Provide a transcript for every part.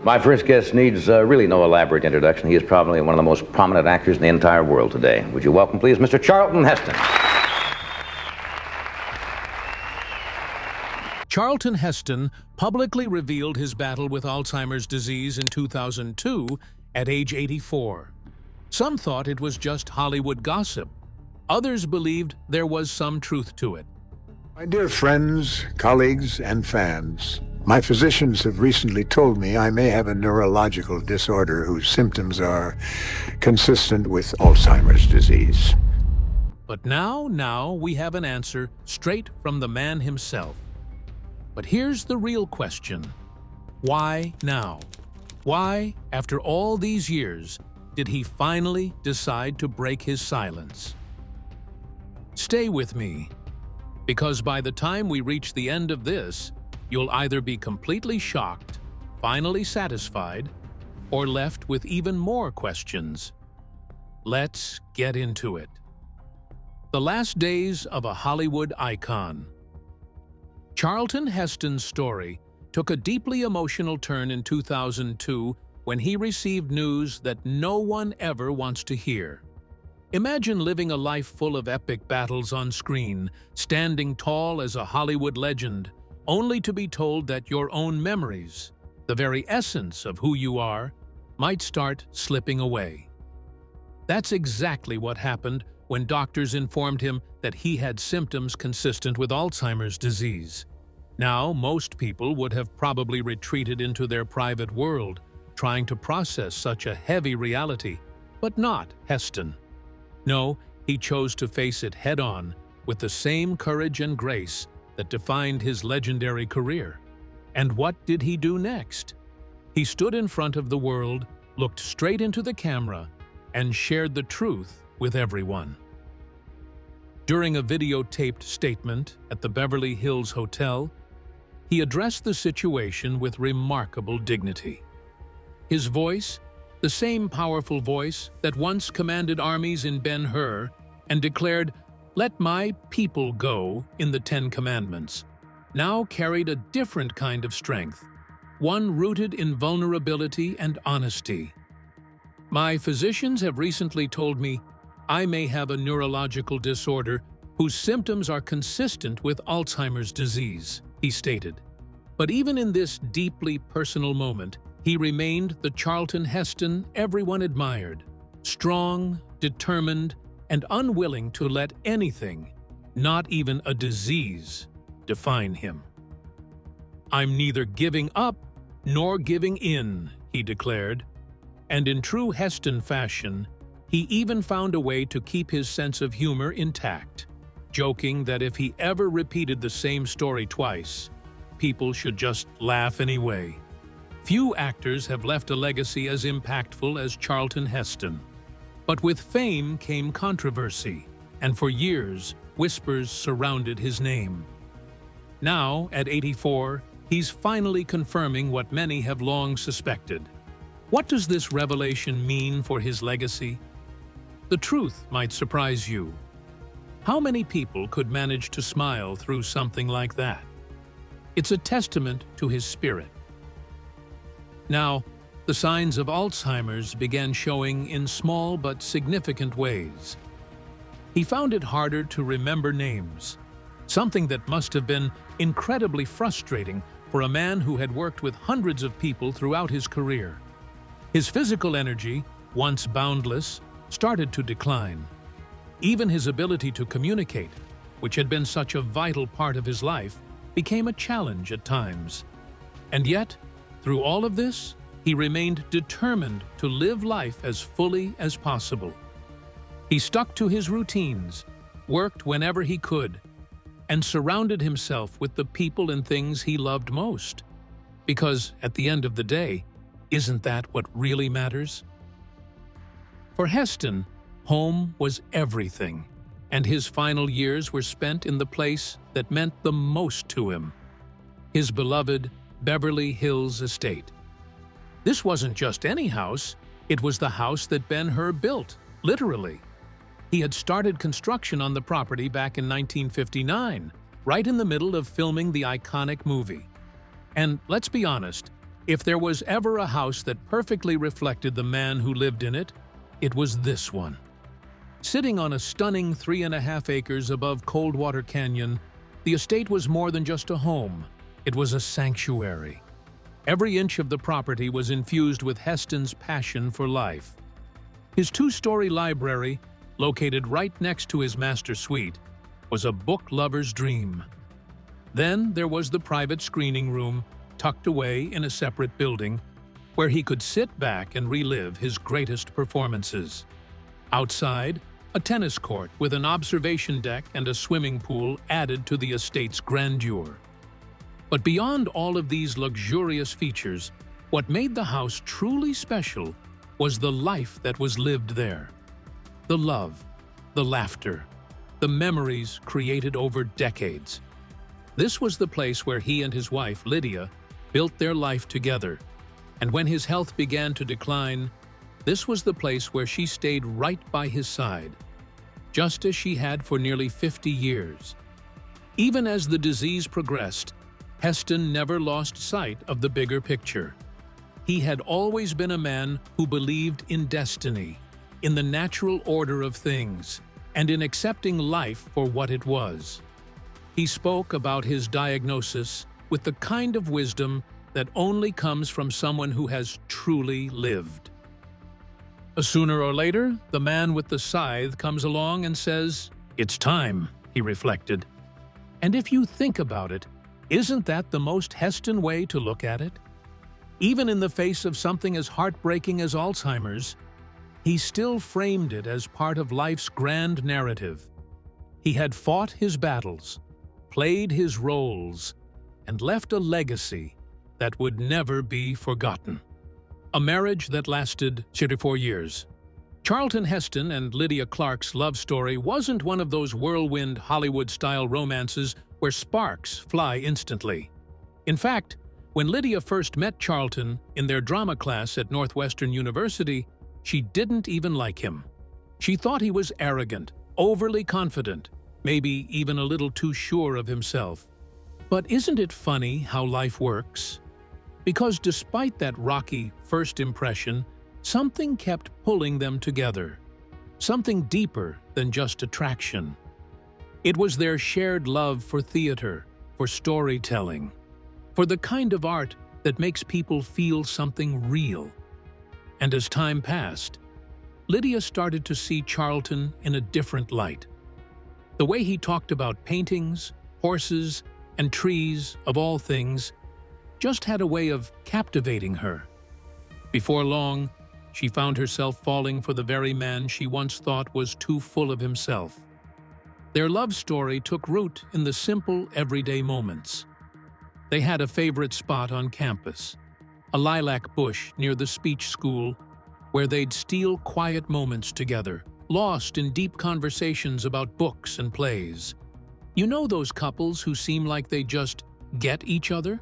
My first guest needs really no elaborate introduction. He is probably one of the most prominent actors in the entire world today. Would you welcome, please, Mr. Charlton Heston. Charlton Heston publicly revealed his battle with Alzheimer's disease in 2002 at age 84. Some thought it was just Hollywood gossip. Others believed there was some truth to it. My dear friends, colleagues, and fans, my physicians have recently told me I may have a neurological disorder whose symptoms are consistent with Alzheimer's disease. But now we have an answer straight from the man himself. But here's the real question. Why now? Why, after all these years, did he finally decide to break his silence? Stay with me, because by the time we reach the end of this, you'll either be completely shocked, finally satisfied, or left with even more questions. Let's get into it. The last days of a Hollywood icon. Charlton Heston's story took a deeply emotional turn in 2002 when he received news that no one ever wants to hear. Imagine living a life full of epic battles on screen, standing tall as a Hollywood legend, only to be told that your own memories, the very essence of who you are, might start slipping away. That's exactly what happened when doctors informed him that he had symptoms consistent with Alzheimer's disease. Now, most people would have probably retreated into their private world, trying to process such a heavy reality, but not Heston. No, he chose to face it head-on with the same courage and grace that defined his legendary career. And what did he do next? He stood in front of the world, looked straight into the camera, and shared the truth with everyone. During a videotaped statement at the Beverly Hills Hotel, he addressed the situation with remarkable dignity. His voice, the same powerful voice that once commanded armies in Ben-Hur and declared, "Let my people go" in the Ten Commandments, now carried a different kind of strength, one rooted in vulnerability and honesty. My physicians have recently told me I may have a neurological disorder whose symptoms are consistent with Alzheimer's disease, he stated. But even in this deeply personal moment, he remained the Charlton Heston everyone admired, strong, determined, and unwilling to let anything, not even a disease, define him. "I'm neither giving up nor giving in," he declared. And in true Heston fashion, he even found a way to keep his sense of humor intact, joking that if he ever repeated the same story twice, people should just laugh anyway. Few actors have left a legacy as impactful as Charlton Heston. But with fame came controversy, and for years, whispers surrounded his name. Now, at 84, he's finally confirming what many have long suspected. What does this revelation mean for his legacy? The truth might surprise you. How many people could manage to smile through something like that? It's a testament to his spirit. Now, the signs of Alzheimer's began showing in small but significant ways. He found it harder to remember names, something that must have been incredibly frustrating for a man who had worked with hundreds of people throughout his career. His physical energy, once boundless, started to decline. Even his ability to communicate, which had been such a vital part of his life, became a challenge at times. And yet, through all of this, he remained determined to live life as fully as possible. He stuck to his routines, worked whenever he could, and surrounded himself with the people and things he loved most. Because, at the end of the day, isn't that what really matters? For Heston, home was everything, and his final years were spent in the place that meant the most to him, his beloved Beverly Hills estate. This wasn't just any house, it was the house that Ben-Hur built, literally. He had started construction on the property back in 1959, right in the middle of filming the iconic movie. And let's be honest, If there was ever a house that perfectly reflected the man who lived in it, it was this one. Sitting on a stunning 3.5 acres above Coldwater Canyon, the estate was more than just a home. It was a sanctuary. Every inch of the property was infused with Heston's passion for life. His 2-story library, located right next to his master suite, was a book lover's dream. Then there was the private screening room, tucked away in a separate building, where he could sit back and relive his greatest performances. Outside, a tennis court with an observation deck and a swimming pool added to the estate's grandeur. But beyond all of these luxurious features, what made the house truly special was the life that was lived there. The love, the laughter, the memories created over decades. This was the place where he and his wife, Lydia, built their life together, and when his health began to decline, this was the place where she stayed right by his side, just as she had for nearly 50 years. Even as the disease progressed, Heston never lost sight of the bigger picture. He had always been a man who believed in destiny, in the natural order of things, and in accepting life for what it was. He spoke about his diagnosis with the kind of wisdom that only comes from someone who has truly lived. Sooner or later, the man with the scythe comes along and says, "It's time," he reflected. And if you think about it, isn't that the most Heston way to look at it? Even in the face of something as heartbreaking as Alzheimer's, he still framed it as part of life's grand narrative. He had fought his battles, played his roles, and left a legacy that would never be forgotten. A marriage that lasted 34 years. Charlton Heston and Lydia Clark's love story wasn't one of those whirlwind Hollywood-style romances where sparks fly instantly. In fact, when Lydia first met Charlton in their drama class at Northwestern University, she didn't even like him. She thought he was arrogant, overly confident, maybe even a little too sure of himself. But isn't it funny how life works? Because despite that rocky first impression, something kept pulling them together. Something deeper than just attraction. It was their shared love for theater, for storytelling, for the kind of art that makes people feel something real. And as time passed, Lydia started to see Charlton in a different light. The way he talked about paintings, horses, and trees, of all things, just had a way of captivating her. Before long, she found herself falling for the very man she once thought was too full of himself. Their love story took root in the simple, everyday moments. They had a favorite spot on campus, a lilac bush near the speech school, where they'd steal quiet moments together, lost in deep conversations about books and plays. You know those couples who seem like they just get each other?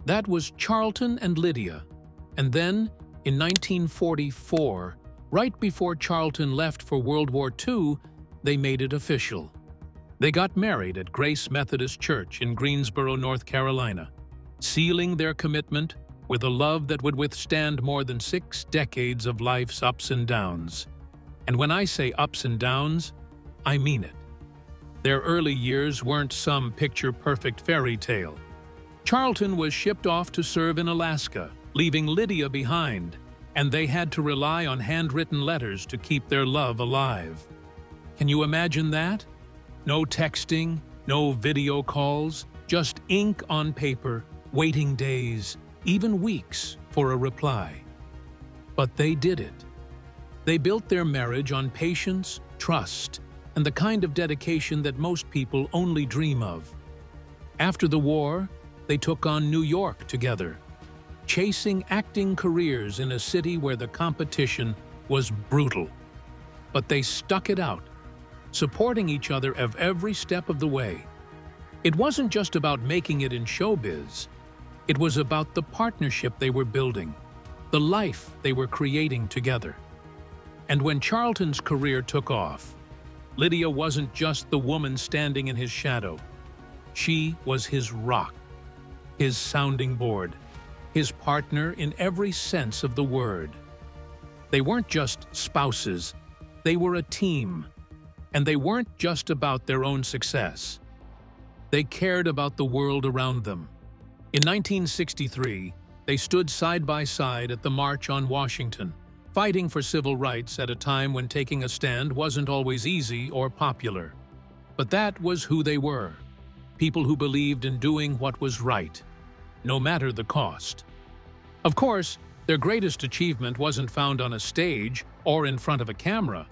That was Charlton and Lydia. And then, in 1944, right before Charlton left for World War II, they made it official. They got married at Grace Methodist Church in Greensboro, North Carolina, sealing their commitment with a love that would withstand more than 6 decades of life's ups and downs. And when I say ups and downs, I mean it. Their early years weren't some picture-perfect fairy tale. Charlton was shipped off to serve in Alaska, leaving Lydia behind, and they had to rely on handwritten letters to keep their love alive. Can you imagine that? No texting, no video calls, just ink on paper, waiting days, even weeks for a reply. But they did it. They built their marriage on patience, trust, and the kind of dedication that most people only dream of. After the war, they took on New York together, chasing acting careers in a city where the competition was brutal. But they stuck it out, supporting each other at every step of the way. It wasn't just about making it in showbiz. It was about the partnership they were building, the life they were creating together. And when Charlton's career took off, Lydia wasn't just the woman standing in his shadow. She was his rock, his sounding board. his partner in every sense of the word. They weren't just spouses, they were a team. And they weren't just about their own success. They cared about the world around them. In 1963, they stood side by side at the March on Washington, fighting for civil rights at a time when taking a stand wasn't always easy or popular. But that was who they were, people who believed in doing what was right, no matter the cost. Of course, their greatest achievement wasn't found on a stage or in front of a camera.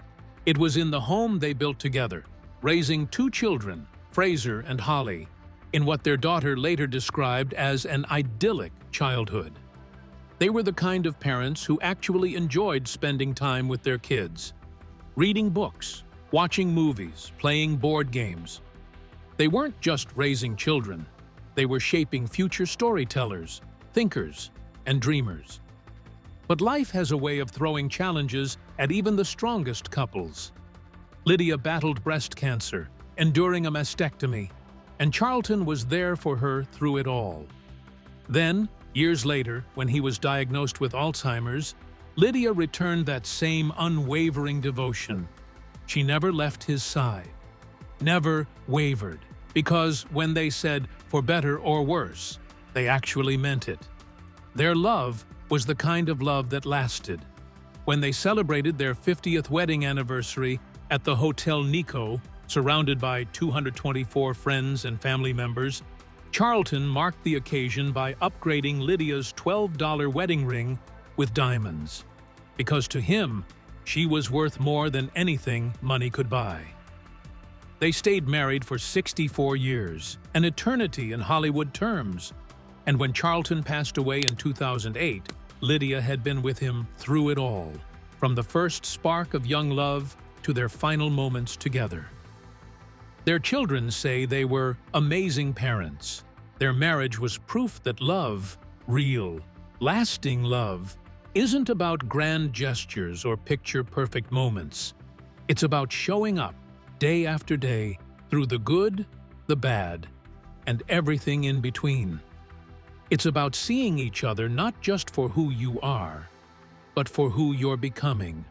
It was in the home they built together, raising two children, Fraser and Holly, in what their daughter later described as an idyllic childhood. They were the kind of parents who actually enjoyed spending time with their kids, reading books, watching movies, playing board games. They weren't just raising children, they were shaping future storytellers, thinkers, and dreamers. But life has a way of throwing challenges at even the strongest couples. Lydia battled breast cancer, enduring a mastectomy, and Charlton was there for her through it all. Then, years later, when he was diagnosed with Alzheimer's, Lydia returned that same unwavering devotion. She never left his side, never wavered, because when they said, "for better or worse," they actually meant it. Their love was the kind of love that lasted. When they celebrated their 50th wedding anniversary at the Hotel Nico, surrounded by 224 friends and family members, Charlton marked the occasion by upgrading Lydia's $12 wedding ring with diamonds, because to him, she was worth more than anything money could buy. They stayed married for 64 years, an eternity in Hollywood terms, and when Charlton passed away in 2008, Lydia had been with him through it all, from the first spark of young love to their final moments together. Their children say they were amazing parents. Their marriage was proof that love, real, lasting love, isn't about grand gestures or picture-perfect moments. It's about showing up day after day through the good, the bad, and everything in between. It's about seeing each other not just for who you are, but for who you're becoming.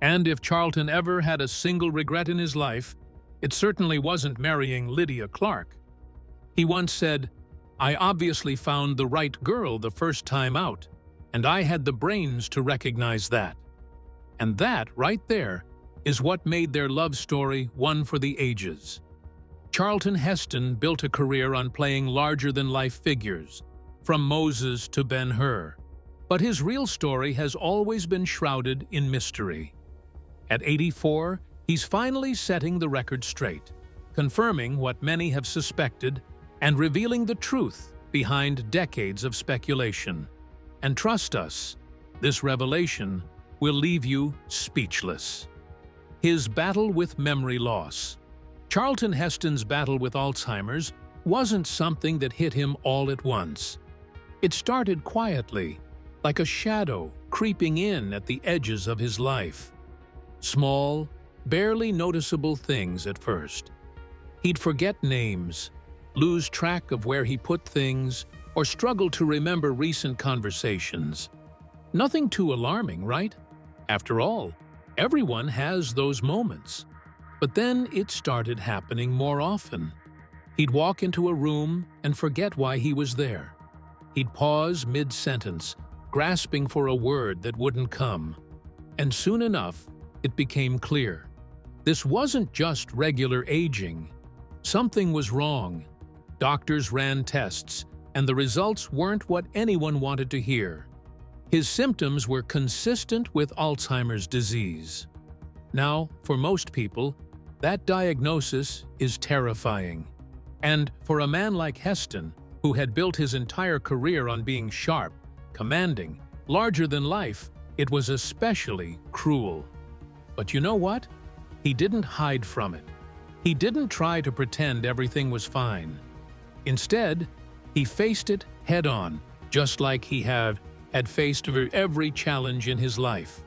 And if Charlton ever had a single regret in his life, it certainly wasn't marrying Lydia Clark. He once said, "I obviously found the right girl the first time out, and I had the brains to recognize that." And that, right there, is what made their love story one for the ages. Charlton Heston built a career on playing larger-than-life figures, from Moses to Ben-Hur, but his real story has always been shrouded in mystery. At 84, he's finally setting the record straight, confirming what many have suspected and revealing the truth behind decades of speculation. And trust us, this revelation will leave you speechless. His battle with memory loss. Charlton Heston's battle with Alzheimer's wasn't something that hit him all at once. It started quietly, like a shadow creeping in at the edges of his life. Small, barely noticeable things at first. He'd forget names, lose track of where he put things, or struggle to remember recent conversations. Nothing too alarming, right? After all, everyone has those moments. But then it started happening more often. He'd walk into a room and forget why he was there. He'd pause mid-sentence, grasping for a word that wouldn't come. And soon enough, it became clear. This wasn't just regular aging. Something was wrong. Doctors ran tests, and the results weren't what anyone wanted to hear. His symptoms were consistent with Alzheimer's disease. Now, for most people, that diagnosis is terrifying. And for a man like Heston, who had built his entire career on being sharp, commanding, larger than life, it was especially cruel. But you know what? He didn't hide from it. He didn't try to pretend everything was fine. Instead, he faced it head-on, just like he had faced every challenge in his life.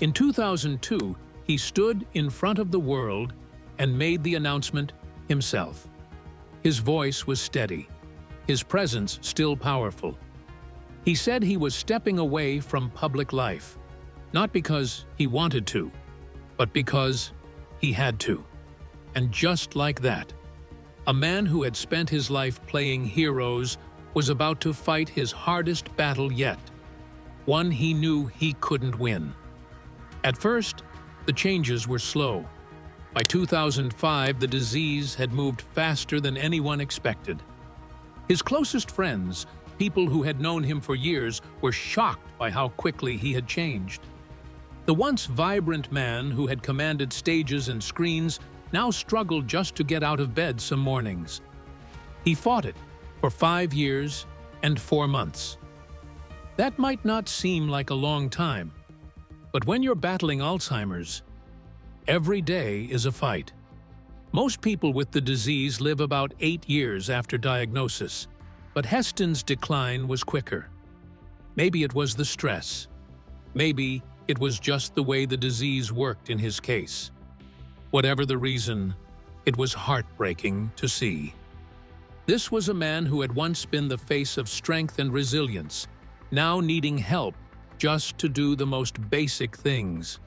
In 2002, he stood in front of the world and made the announcement himself. His voice was steady, his presence still powerful, He said he was stepping away from public life, not because he wanted to, but because he had to. And just like that, a man who had spent his life playing heroes was about to fight his hardest battle yet, one he knew he couldn't win. At first, the changes were slow. By 2005, the disease had moved faster than anyone expected. His closest friends, people who had known him for years, were shocked by how quickly he had changed. The once vibrant man who had commanded stages and screens now struggled just to get out of bed some mornings. He fought it for 5 years and 4 months. That might not seem like a long time, but when you're battling Alzheimer's, every day is a fight. Most people with the disease live about 8 years after diagnosis, but Heston's decline was quicker. Maybe it was the stress. Maybe it was just the way the disease worked in his case. Whatever the reason, it was heartbreaking to see. This was a man who had once been the face of strength and resilience, now needing help just to do the most basic things.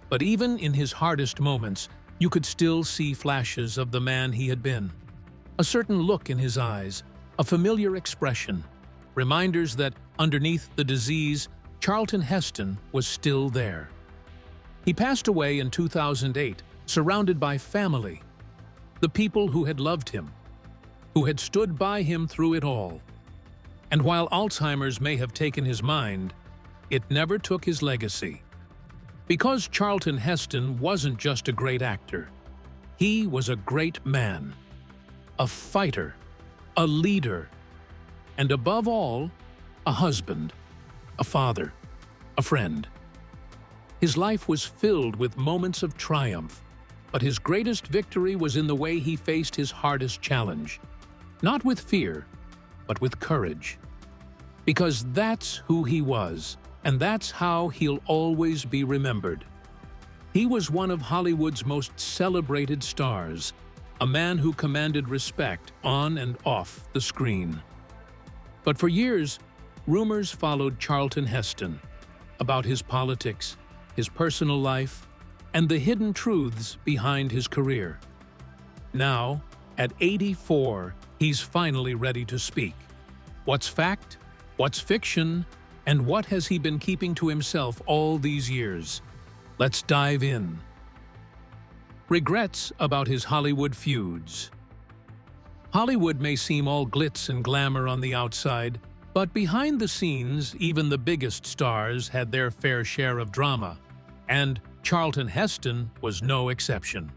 But even in his hardest moments, you could still see flashes of the man he had been. A certain look in his eyes, a familiar expression, reminders that underneath the disease, Charlton Heston was still there. He passed away in 2008, surrounded by family, the people who had loved him, who had stood by him through it all. And while Alzheimer's may have taken his mind, it never took his legacy. Because Charlton Heston wasn't just a great actor, he was a great man, a fighter, a leader, and above all, a husband, a father, a friend. His life was filled with moments of triumph, but his greatest victory was in the way he faced his hardest challenge. Not with fear, but with courage. Because that's who he was, and that's how he'll always be remembered. He was one of Hollywood's most celebrated stars, a man who commanded respect on and off the screen. But for years, rumors followed Charlton Heston about his politics, his personal life, and the hidden truths behind his career. Now, at 84, he's finally ready to speak. What's fact? What's fiction? And what has he been keeping to himself all these years? Let's dive in. Regrets about his Hollywood feuds. Hollywood may seem all glitz and glamour on the outside, but behind the scenes, even the biggest stars had their fair share of drama, and Charlton Heston was no exception.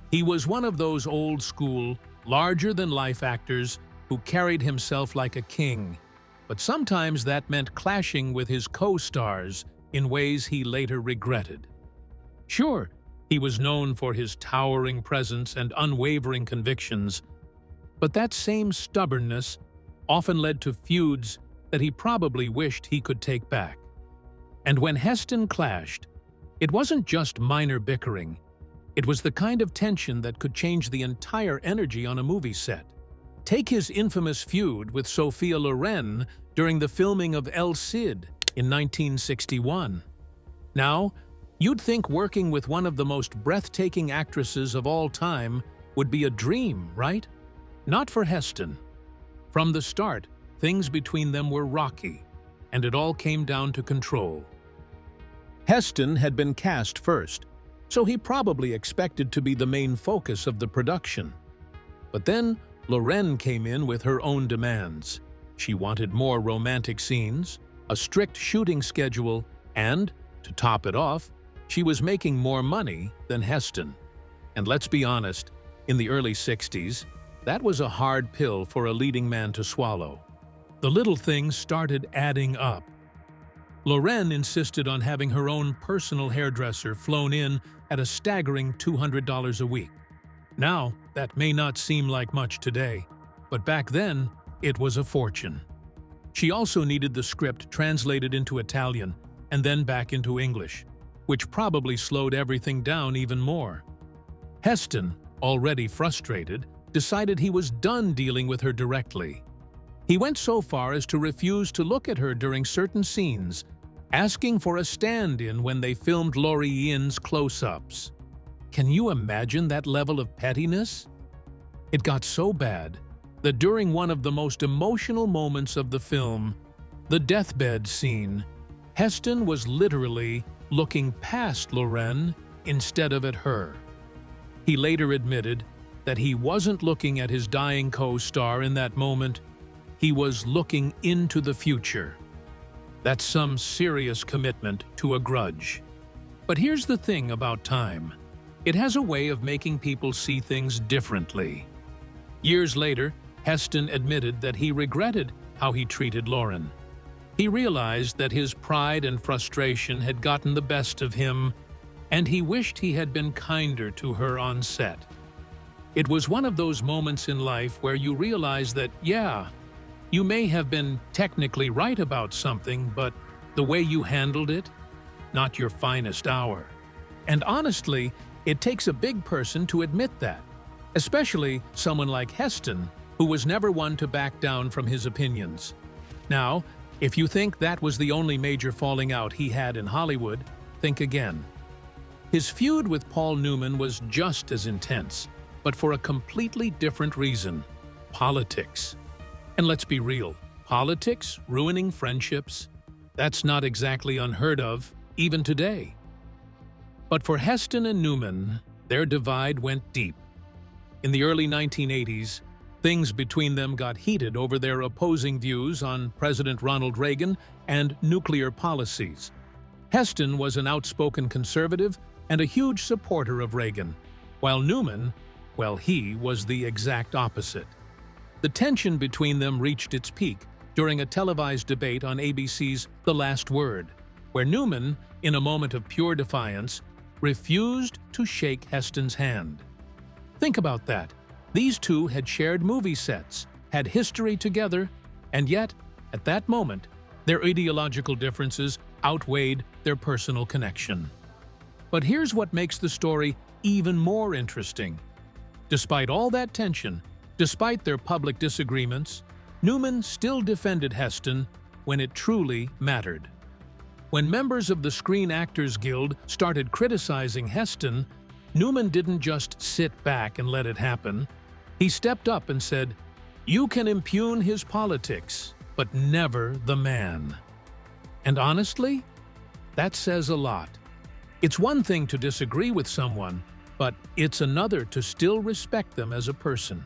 He was one of those old-school, larger-than-life actors who carried himself like a king, but sometimes that meant clashing with his co-stars in ways he later regretted. Sure, he was known for his towering presence and unwavering convictions, but that same stubbornness often led to feuds that he probably wished he could take back. And when Heston clashed, it wasn't just minor bickering. It was the kind of tension that could change the entire energy on a movie set. Take his infamous feud with Sophia Loren during the filming of El Cid in 1961. Now, you'd think working with one of the most breathtaking actresses of all time would be a dream, right? Not for Heston. From the start, things between them were rocky, and it all came down to control. Heston had been cast first, so he probably expected to be the main focus of the production. But then, Loren came in with her own demands. She wanted more romantic scenes, a strict shooting schedule, and, to top it off, she was making more money than Heston. And let's be honest, in the early 60s, that was a hard pill for a leading man to swallow. The little things started adding up. Loren insisted on having her own personal hairdresser flown in at a staggering $200 a week. Now, that may not seem like much today, but back then, it was a fortune. She also needed the script translated into Italian and then back into English, which probably slowed everything down even more. Heston, already frustrated, decided he was done dealing with her directly. He went so far as to refuse to look at her during certain scenes, asking for a stand-in when they filmed Laurie Ian's close-ups. Can you imagine that level of pettiness? It got so bad that during one of the most emotional moments of the film, the deathbed scene, Heston was literally looking past Lorraine instead of at her. He later admitted that he wasn't looking at his dying co-star in that moment. He was looking into the future. That's some serious commitment to a grudge. But here's the thing about time. It has a way of making people see things differently. Years later, Heston admitted that he regretted how he treated Lauren. He realized that his pride and frustration had gotten the best of him, and he wished he had been kinder to her on set. It was one of those moments in life where you realize that, yeah, you may have been technically right about something, but the way you handled it, not your finest hour. And honestly, it takes a big person to admit that, especially someone like Heston, who was never one to back down from his opinions. Now, if you think that was the only major falling out he had in Hollywood, think again. His feud with Paul Newman was just as intense, but for a completely different reason: politics. And let's be real, politics ruining friendships? That's not exactly unheard of, even today. But for Heston and Newman, their divide went deep. In the early 1980s, things between them got heated over their opposing views on President Ronald Reagan and nuclear policies. Heston was an outspoken conservative and a huge supporter of Reagan, while Newman, well, he was the exact opposite. The tension between them reached its peak during a televised debate on ABC's The Last Word, where Newman, in a moment of pure defiance, refused to shake Heston's hand. Think about that. These two had shared movie sets, had history together, and yet, at that moment, their ideological differences outweighed their personal connection. But here's what makes the story even more interesting. Despite all that tension, despite their public disagreements, Newman still defended Heston when it truly mattered. When members of the Screen Actors Guild started criticizing Heston, Newman didn't just sit back and let it happen. He stepped up and said, "You can impugn his politics, but never the man." And honestly, that says a lot. It's one thing to disagree with someone, but it's another to still respect them as a person,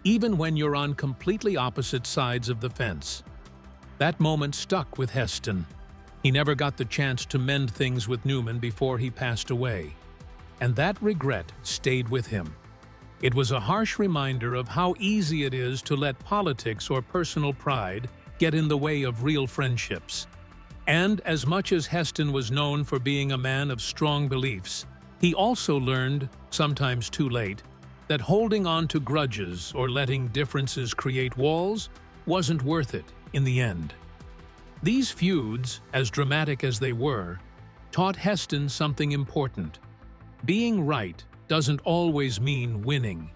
even when you're on completely opposite sides of the fence. That moment stuck with Heston. He never got the chance to mend things with Newman before he passed away, and that regret stayed with him. It was a harsh reminder of how easy it is to let politics or personal pride get in the way of real friendships. And as much as Heston was known for being a man of strong beliefs, he also learned, sometimes too late, that holding on to grudges or letting differences create walls wasn't worth it in the end. These feuds, as dramatic as they were, taught Heston something important. Being right doesn't always mean winning.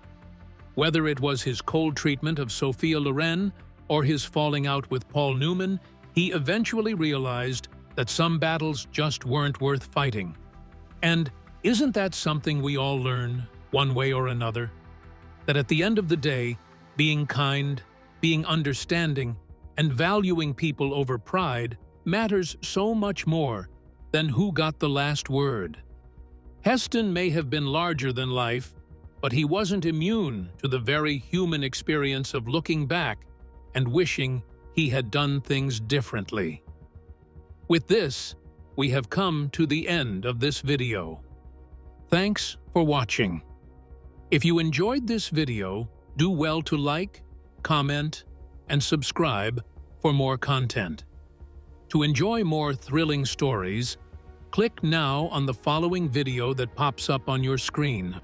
Whether it was his cold treatment of Sophia Loren or his falling out with Paul Newman, he eventually realized that some battles just weren't worth fighting. And isn't that something we all learn, one way or another? That at the end of the day, being kind, being understanding, and valuing people over pride matters so much more than who got the last word. Heston may have been larger than life, but he wasn't immune to the very human experience of looking back and wishing he had done things differently. With this, we have come to the end of this video. Thanks for watching. If you enjoyed this video, do well to like, comment, and subscribe for more content. To enjoy more thrilling stories, click now on the following video that pops up on your screen.